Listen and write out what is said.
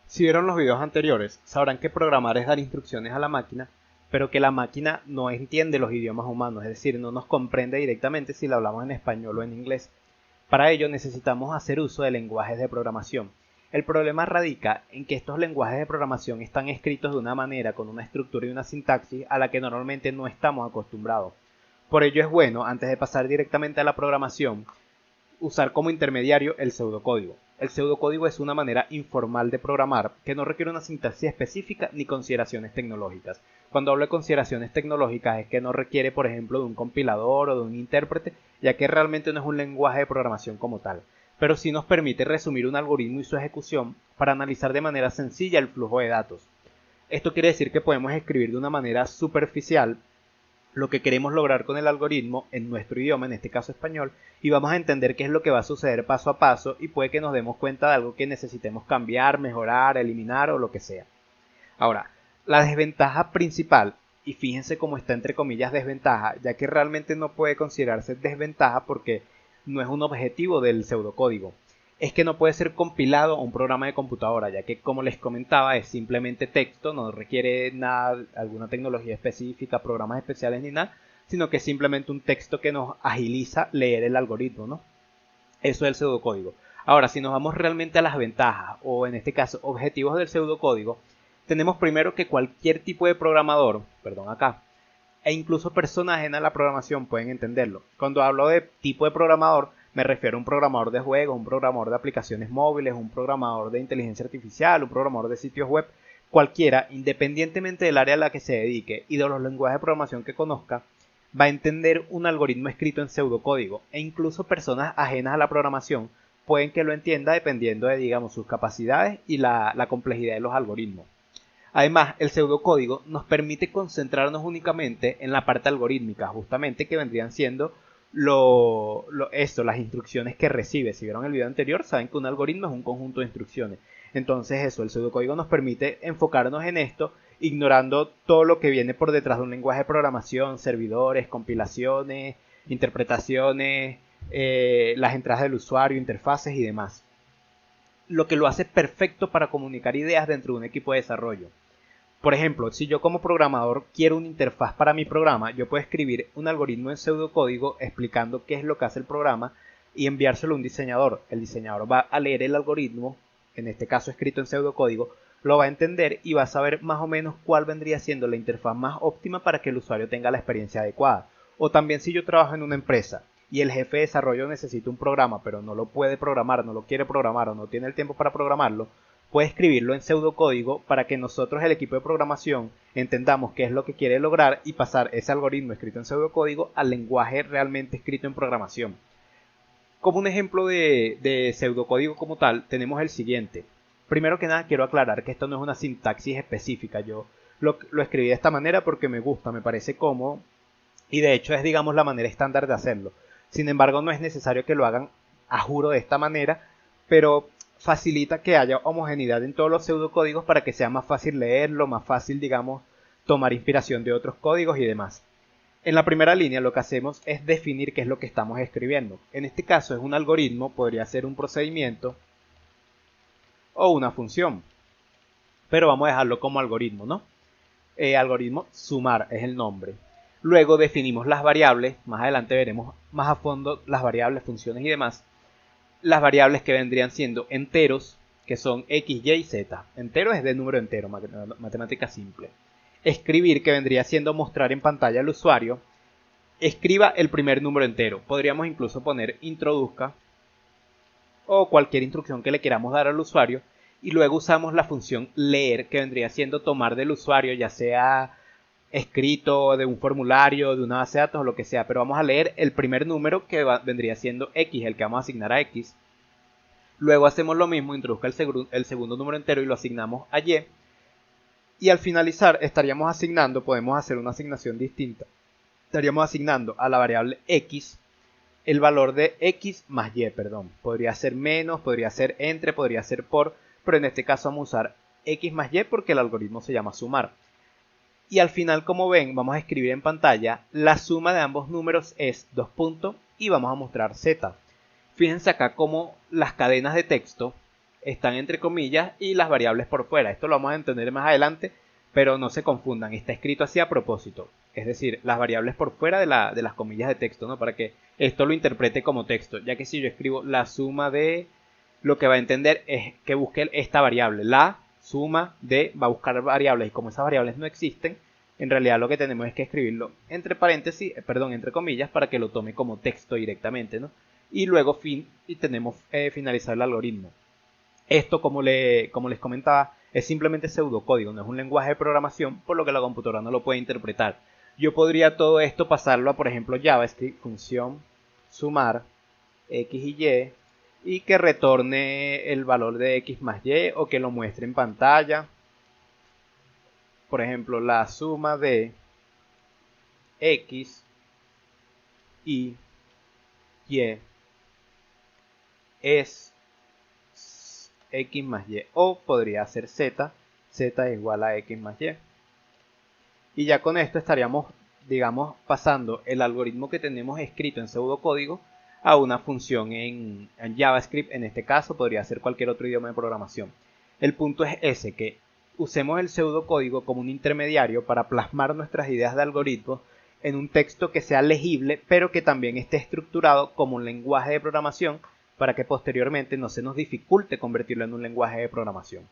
Si vieron los videos anteriores, sabrán que programar es dar instrucciones a la máquina, pero que la máquina no entiende los idiomas humanos, es decir, no nos comprende directamente si lo hablamos en español o en inglés. Para ello necesitamos hacer uso de lenguajes de programación. El problema radica en que estos lenguajes de programación están escritos de una manera, con una estructura y una sintaxis a la que normalmente no estamos acostumbrados. Por ello es bueno, antes de pasar directamente a la programación, usar como intermediario el pseudocódigo. El pseudocódigo es una manera informal de programar que no requiere una sintaxis específica ni consideraciones tecnológicas. Cuando hablo de consideraciones tecnológicas es que no requiere, por ejemplo, de un compilador o de un intérprete, ya que realmente no es un lenguaje de programación como tal, pero sí nos permite resumir un algoritmo y su ejecución para analizar de manera sencilla el flujo de datos. Esto quiere decir que podemos escribir de una manera superficial lo que queremos lograr con el algoritmo en nuestro idioma, en este caso español, y vamos a entender qué es lo que va a suceder paso a paso y puede que nos demos cuenta de algo que necesitemos cambiar, mejorar, eliminar o lo que sea. Ahora, la desventaja principal, y fíjense cómo está entre comillas desventaja, ya que realmente no puede considerarse desventaja porque no es un objetivo del pseudocódigo, es que no puede ser compilado a un programa de computadora, ya que como les comentaba es simplemente texto, no requiere nada, alguna tecnología específica, programas especiales ni nada, sino que es simplemente un texto que nos agiliza leer el algoritmo, ¿no? Eso es el pseudocódigo. Ahora, si nos vamos realmente a las ventajas, o en este caso objetivos del pseudocódigo, tenemos primero que cualquier tipo de programador, perdón acá, e incluso personas ajenas a la programación pueden entenderlo. Cuando hablo de tipo de programador, me refiero a un programador de juegos, un programador de aplicaciones móviles, un programador de inteligencia artificial, un programador de sitios web, cualquiera, independientemente del área a la que se dedique y de los lenguajes de programación que conozca, va a entender un algoritmo escrito en pseudocódigo, e incluso personas ajenas a la programación pueden que lo entienda dependiendo de, digamos, sus capacidades y la complejidad de los algoritmos. Además, el pseudocódigo nos permite concentrarnos únicamente en la parte algorítmica, justamente que vendrían siendo las instrucciones que recibe. Si vieron el video anterior, saben que un algoritmo es un conjunto de instrucciones. Entonces eso, el pseudocódigo nos permite enfocarnos en esto, ignorando todo lo que viene por detrás de un lenguaje de programación, servidores, compilaciones, interpretaciones, las entradas del usuario, interfaces y demás. Lo que lo hace perfecto para comunicar ideas dentro de un equipo de desarrollo. Por ejemplo, si yo como programador quiero una interfaz para mi programa, yo puedo escribir un algoritmo en pseudocódigo explicando qué es lo que hace el programa y enviárselo a un diseñador. El diseñador va a leer el algoritmo, en este caso escrito en pseudocódigo, lo va a entender y va a saber más o menos cuál vendría siendo la interfaz más óptima para que el usuario tenga la experiencia adecuada. O también si yo trabajo en una empresa y el jefe de desarrollo necesita un programa, pero no lo puede programar, no lo quiere programar o no tiene el tiempo para programarlo, puede escribirlo en pseudocódigo para que nosotros, el equipo de programación, entendamos qué es lo que quiere lograr y pasar ese algoritmo escrito en pseudocódigo al lenguaje realmente escrito en programación. Como un ejemplo de pseudocódigo como tal, tenemos el siguiente. Primero que nada, quiero aclarar que esto no es una sintaxis específica. Yo lo escribí de esta manera porque me gusta, me parece cómodo y de hecho es, digamos, la manera estándar de hacerlo. Sin embargo, no es necesario que lo hagan a juro de esta manera, pero facilita que haya homogeneidad en todos los pseudocódigos para que sea más fácil leerlo, más fácil, digamos, tomar inspiración de otros códigos y demás. En la primera línea lo que hacemos es definir qué es lo que estamos escribiendo. En este caso es un algoritmo, podría ser un procedimiento o una función, pero vamos a dejarlo como algoritmo, ¿no? Algoritmo sumar es el nombre. Luego definimos las variables, más adelante veremos más a fondo las variables, funciones y demás. Las variables que vendrían siendo enteros, que son x, y y z. Entero es de número entero, matemática simple. Escribir, que vendría siendo mostrar en pantalla al usuario. Escriba el primer número entero. Podríamos incluso poner introduzca o cualquier instrucción que le queramos dar al usuario. Y luego usamos la función leer, que vendría siendo tomar del usuario, ya sea escrito de un formulario, de una base de datos o lo que sea, pero vamos a leer el primer número que vendría siendo x, el que vamos a asignar a x. Luego hacemos lo mismo, introduzca el segundo número entero y lo asignamos a y. Y al finalizar estaríamos asignando, podemos hacer una asignación distinta. Estaríamos asignando a la variable x el valor de x más y, perdón. Podría ser menos, podría ser entre, podría ser por, pero en este caso vamos a usar x más y porque el algoritmo se llama sumar. Y al final, como ven, vamos a escribir en pantalla, la suma de ambos números es 2 puntos y vamos a mostrar z. Fíjense acá cómo las cadenas de texto están entre comillas y las variables por fuera. Esto lo vamos a entender más adelante, pero no se confundan, está escrito así a propósito. Es decir, las variables por fuera de las comillas de texto, ¿no? Para que esto lo interprete como texto, ya que si yo escribo la suma de, lo que va a entender es que busque esta variable. La suma de va a buscar variables, y como esas variables no existen, en realidad lo que tenemos es que escribirlo entre paréntesis, entre comillas, para que lo tome como texto directamente, ¿no? Y luego tenemos finalizar el algoritmo. Esto, como les comentaba, es simplemente pseudocódigo, no es un lenguaje de programación, por lo que la computadora no lo puede interpretar. Yo podría todo esto pasarlo a, por ejemplo, JavaScript, función sumar x y que retorne el valor de x más y, o que lo muestre en pantalla. Por ejemplo, la suma de x y y es x más y, o podría ser z es igual a x más y. Y ya con esto estaríamos, digamos, pasando el algoritmo que tenemos escrito en pseudocódigo a una función en JavaScript. En este caso podría ser cualquier otro idioma de programación. El punto es ese, que usemos el pseudocódigo como un intermediario para plasmar nuestras ideas de algoritmos en un texto que sea legible, pero que también esté estructurado como un lenguaje de programación, para que posteriormente no se nos dificulte convertirlo en un lenguaje de programación.